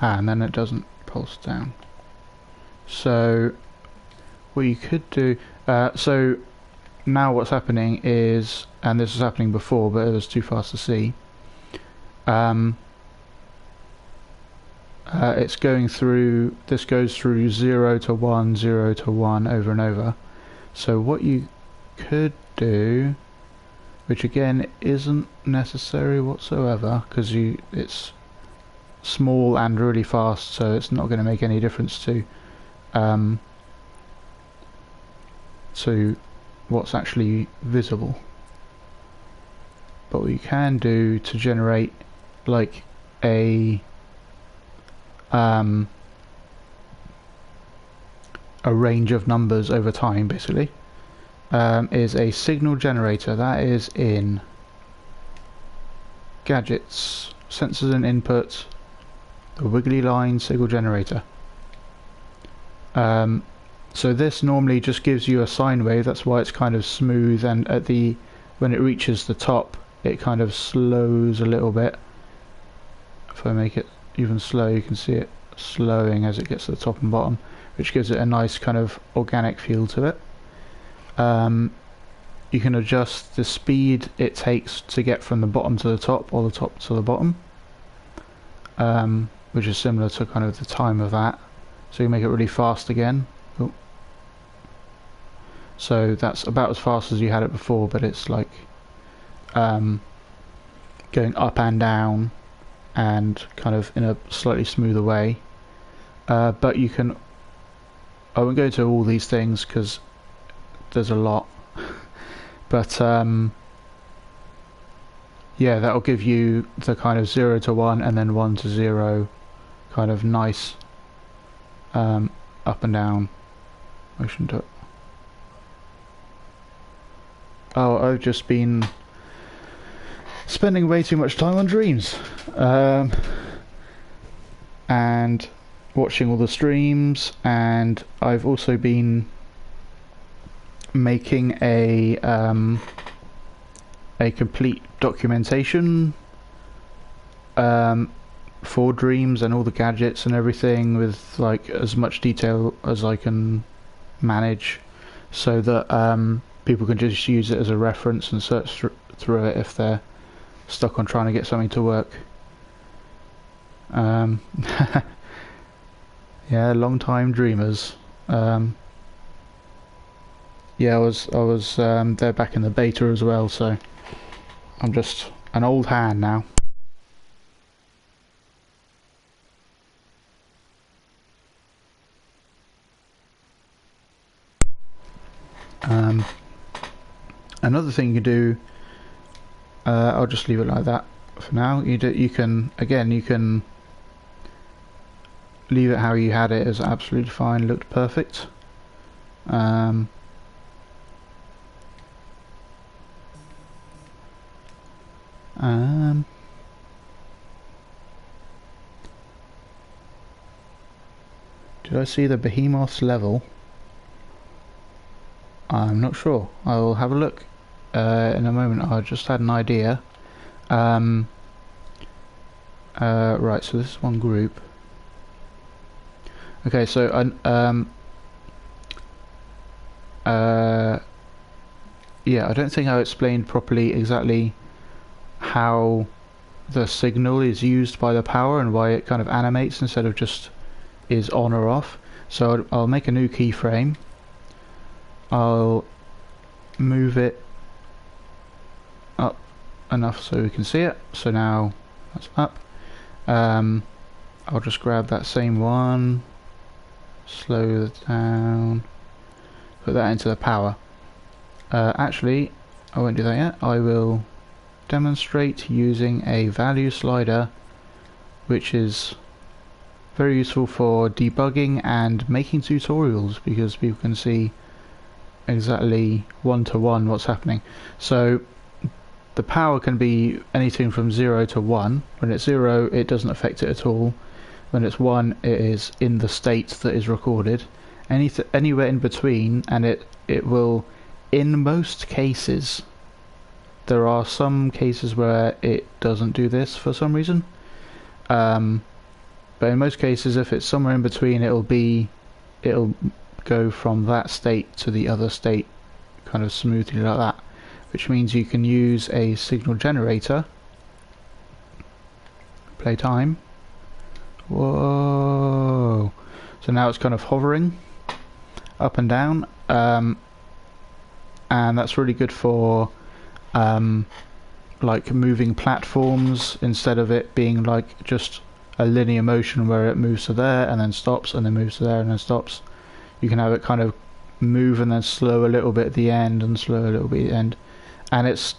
and then it doesn't pulse down. So what you could do, so now what's happening is, and this was happening before but it was too fast to see, it's going through, this goes through 0 to 1, 0 to 1 over and over. So what you could do, which again isn't necessary whatsoever, because it's small and really fast, so it's not going to make any difference to what's actually visible. But what you can do to generate like a range of numbers over time, basically, is a signal generator. That is in gadgets, sensors and inputs, the wiggly line signal generator. So this normally just gives you a sine wave. That's why it's kind of smooth, and when it reaches the top it kind of slows a little bit. If I make it even slow, you can see it slowing as it gets to the top and bottom, which gives it a nice kind of organic feel to it. You can adjust the speed it takes to get from the bottom to the top or the top to the bottom, which is similar to kind of the time of that. So you make it really fast again. Ooh. So that's about as fast as you had it before, but it's like going up and down and kind of in a slightly smoother way. But you can, I won't go into all these things because there's a lot, but yeah, that'll give you the kind of 0 to 1 and then 1 to 0 kind of nice up and down motion to it. Oh, I've just been spending way too much time on Dreams, and watching all the streams, and I've also been making a complete documentation for Dreams and all the gadgets and everything, with like as much detail as I can manage, so that people can just use it as a reference and search through it if they're stuck on trying to get something to work. Yeah, long time dreamers. Yeah, I was there back in the beta as well, so I'm just an old hand now. Another thing you can do, I'll just leave it like that for now. You can leave it how you had it, is absolutely fine, looked perfect. Did I see the behemoth's level? I'm not sure. I will have a look in a moment. I just had an idea. Right, so this is one group. Okay, so yeah, I don't think I explained properly exactly how the signal is used by the power and why it kind of animates instead of just is on or off. So I'll make a new keyframe. I'll move it up enough so we can see it. So now that's up. I'll just grab that same one, slow it down, put that into the power. Actually, I won't do that yet. I will demonstrate using a value slider, which is very useful for debugging and making tutorials, because people can see exactly one-to-one what's happening. So the power can be anything from 0 to 1. When it's 0, it doesn't affect it at all. When it's 1, it is in the state that is recorded. Anywhere in between, and it will, in most cases, there are some cases where it doesn't do this for some reason, But in most cases, if it's somewhere in between, it'll go from that state to the other state kind of smoothly like that, which means you can use a signal generator. Play time. Whoa! So now it's kind of hovering up and down, and that's really good for like moving platforms, instead of it being like just a linear motion where it moves to there and then stops and then moves to there and then stops. You can have it kind of move and then slow a little bit at the end and slow a little bit at the end, and it's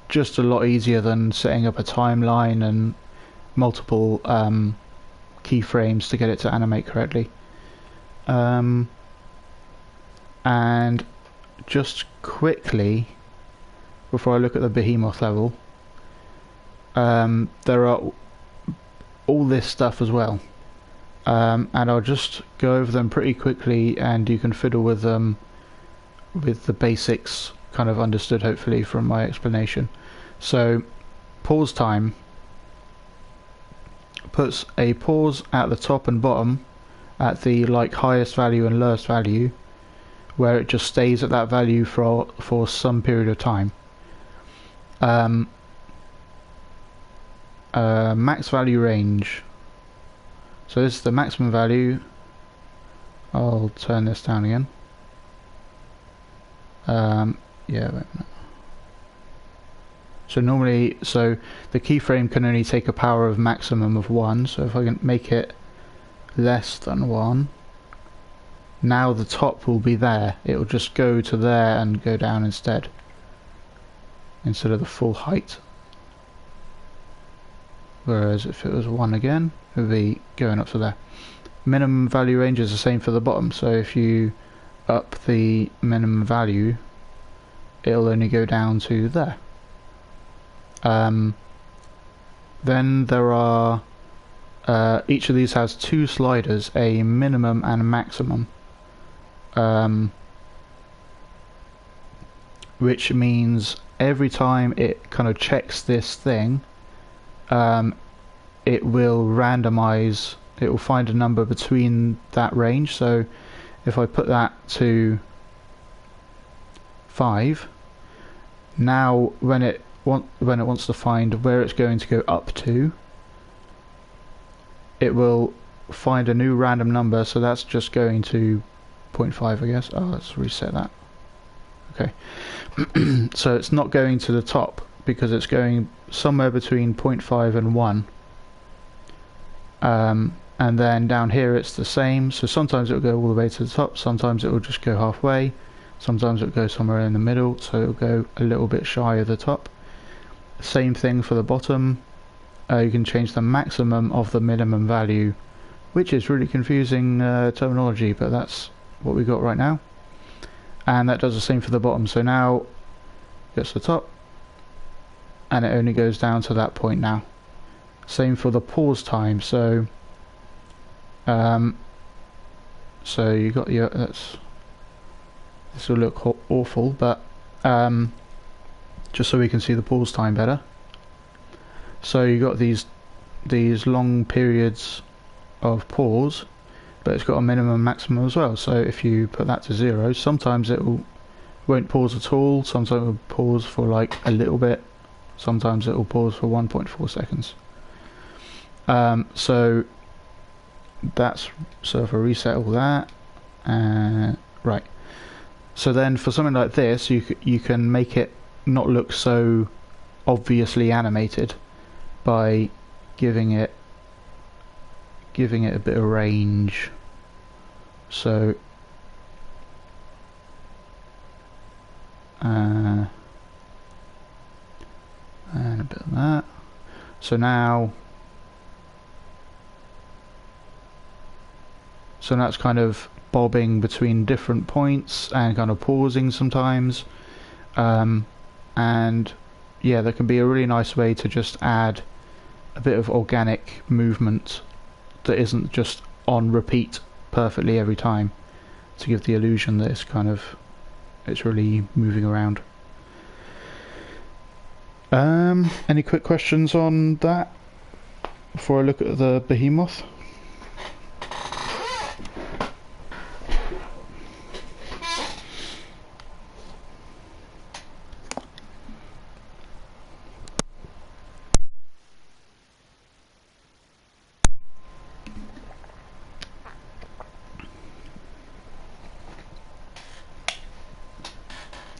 just a lot easier than setting up a timeline and multiple keyframes to get it to animate correctly. And just quickly, before I look at the behemoth level, there are all this stuff as well, and I'll just go over them pretty quickly, and you can fiddle with them with the basics kind of understood hopefully from my explanation. So pause time puts a pause at the top and bottom at the like highest value and lowest value, where it just stays at that value for some period of time. Max value range. So this is the maximum value. I'll turn this down again. Yeah, wait a minute. So normally, so the keyframe can only take a power of maximum of 1, so if I can make it less than 1, now the top will be there. It will just go to there and go down instead of the full height. Whereas if it was 1 again, it would be going up to there. Minimum value range is the same for the bottom, so if you up the minimum value, it'll only go down to there. Then there are each of these has 2 sliders, a minimum and a maximum, which means every time it kind of checks this thing, it will randomize, it will find a number between that range. So if I put that to 5, now when it wants to find where it's going to go up to, it will find a new random number, so that's just going to 0.5, I guess. Oh, let's reset that. Okay. So it's not going to the top, because it's going somewhere between 0.5 and 1. And then down here it's the same, so sometimes it will go all the way to the top, sometimes it will just go halfway, sometimes it will go somewhere in the middle, so it will go a little bit shy of the top. Same thing for the bottom. You can change the maximum of the minimum value, which is really confusing terminology, but that's what we got right now. And that does the same for the bottom, so now it gets to the top and it only goes down to that point now. Same for the pause time, so so you got your, this will look awful, but just so we can see the pause time better. So you got these long periods of pause, but it's got a minimum and maximum as well. So if you put that to 0, sometimes it won't pause at all, sometimes it will pause for like a little bit, sometimes it will pause for 1.4 seconds. So that's, so if I reset all that, right. So then for something like this, you can make it not look so obviously animated by giving it a bit of range. So and a bit of that. So now it's kind of bobbing between different points and kind of pausing sometimes, and yeah, there can be a really nice way to just add a bit of organic movement that isn't just on repeat perfectly every time, to give the illusion that it's really moving around. Any quick questions on that before I look at the behemoth?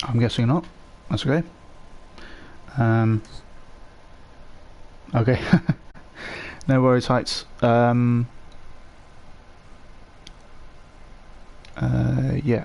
I'm guessing not. That's okay. Okay. No worries, heights. Yeah.